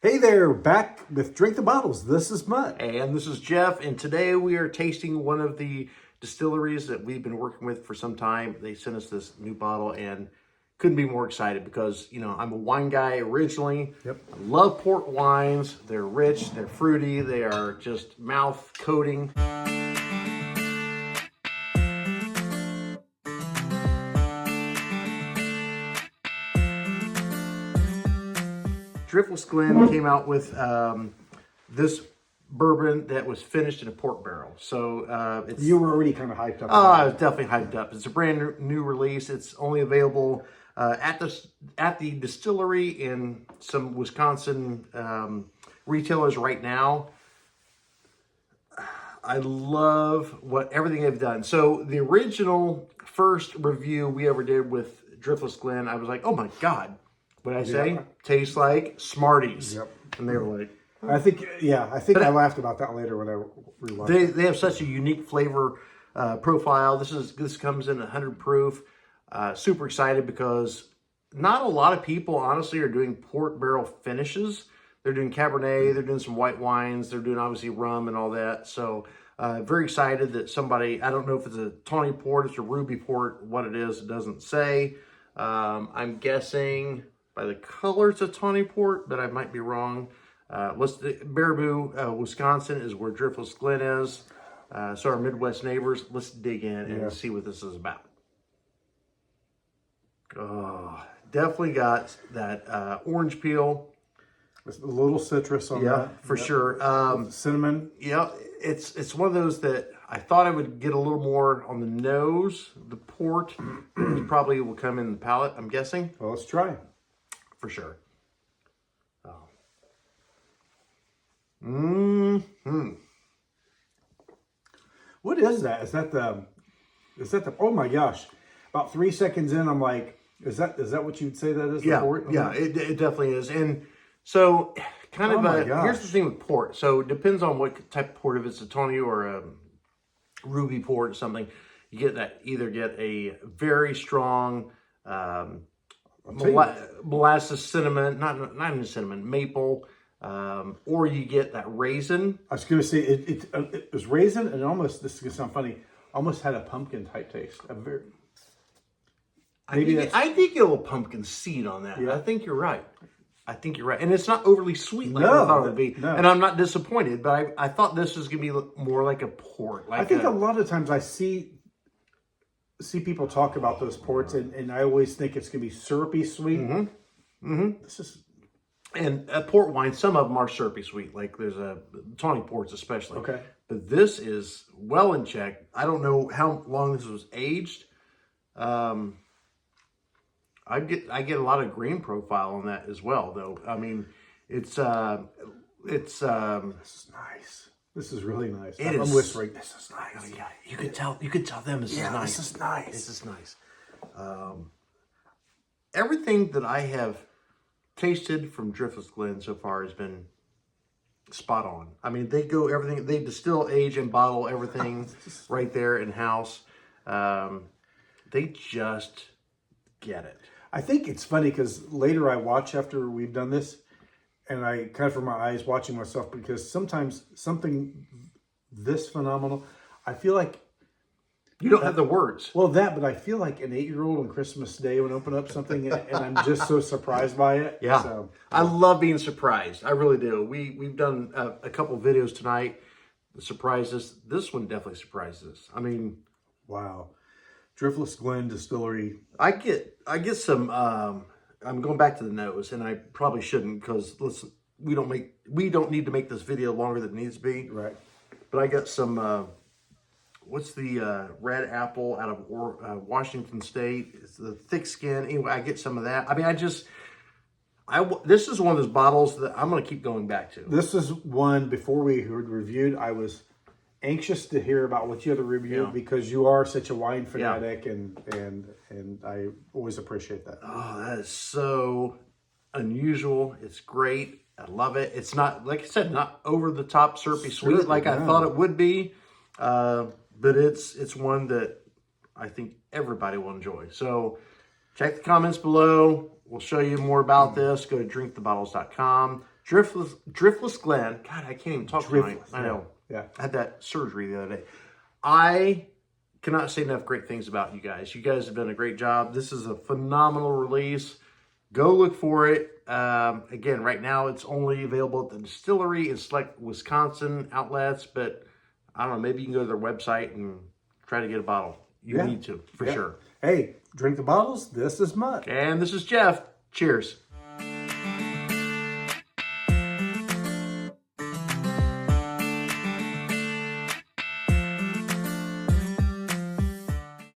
Hey there, back with Drink the Bottles. This is Mutt. And this is Jeff, and today we are tasting one of the distilleries that we've been working with for some time. They sent us this new bottle and couldn't be more excited because, you know, I'm a wine guy originally. Yep. I love port wines. They're rich, they're fruity, they are just mouth coating. Driftless Glen came out with this bourbon that was finished in a port barrel. So it's... You were already kind of hyped up. I was definitely hyped up. It's a brand new release. It's only available at the distillery in some Wisconsin retailers right now. I love everything they've done. So the original first review we ever did with Driftless Glen, I was like, oh my God. What did I say? Yeah. Tastes like Smarties. Yep. And they were like... I think I laughed about that later when I realized they have such a unique flavor profile. This comes in 100 proof. Super excited because not a lot of people, honestly, are doing port barrel finishes. They're doing Cabernet, they're doing some white wines, they're doing obviously rum and all that. So very excited that somebody, I don't know if it's a tawny port, it's a ruby port, what it is, it doesn't say. I'm guessing by the color it's a tawny port, but I might be wrong. Baraboo, Wisconsin is where Driftless Glen is. So our Midwest neighbors, let's dig in and see what this is about. Oh, definitely got that orange peel. There's a little citrus on that. For sure. Cinnamon. Yeah, it's one of those that I thought I would get a little more on the nose. The port probably will come in the palate, I'm guessing. Well, let's try. For sure. What is that? Is that the, oh my gosh. About 3 seconds in, I'm like, is that what you'd say that is? Yeah, the port? yeah, it definitely is. And so kind of here's the thing with port. So it depends on what type of port, if it's a tawny or a ruby port or something, you either get a very strong molasses cinnamon, not even cinnamon, maple, or you get that raisin. I was going to say it was raisin and almost, this is going to sound funny, almost had a pumpkin type taste. I think a little pumpkin seed on that. Yeah. I think you're right. And it's not overly sweet like I thought it would be. No. And I'm not disappointed, but I thought this was going to be more like a port. Like I think a lot of times I see people talk about those ports, and I always think it's going to be syrupy sweet. This is... And port wine, some of them are syrupy sweet, like there's a tawny ports especially. Okay. But this is well in check. I don't know how long this was aged. I get a lot of grain profile on that as well, though. I mean, it's this is nice. This is really nice. I'm whispering. This is nice. Oh, yeah, you could tell them this is nice. This is nice. This is nice. Everything that I have tasted from Driftless Glen so far has been spot on. I mean, they distill, age, and bottle everything right there in house. They just get it. I think it's funny because later I watch after we've done this, and I cover my eyes watching myself because sometimes something this phenomenal, I feel like you don't have the words. Well, but I feel like an 8-year-old on Christmas Day would open up something, and I'm just so surprised by it. Yeah, so. I love being surprised. I really do. We've done a couple of videos tonight that surprised us. This one definitely surprised us. I mean, wow. Driftless Glen Distillery. I get some. I'm going back to the nose, and I probably shouldn't because listen, we don't need to make this video longer than it needs to be. Right. But I got some. What's the red apple out of Washington State? It's the thick skin. Anyway, I get some of that. I mean, this is one of those bottles that I'm going to keep going back to. This is one, before we heard reviewed, I was anxious to hear about what you had to review because you are such a wine fanatic, and I always appreciate that. Oh, that is so unusual. It's great. I love it. It's not, like I said, not over the top syrupy sweet like I thought it would be. But it's one that I think everybody will enjoy. So check the comments below. We'll show you more about this. Go to drinkthebottles.com. Driftless Glen. God, I can't even talk tonight. I know. Yeah. I had that surgery the other day. I cannot say enough great things about you guys. You guys have done a great job. This is a phenomenal release. Go look for it. Again, right now it's only available at the distillery in select Wisconsin outlets, but I don't know, maybe you can go to their website and try to get a bottle. You need to, for sure. Hey, drink the bottles. This is Mutt. And this is Jeff. Cheers.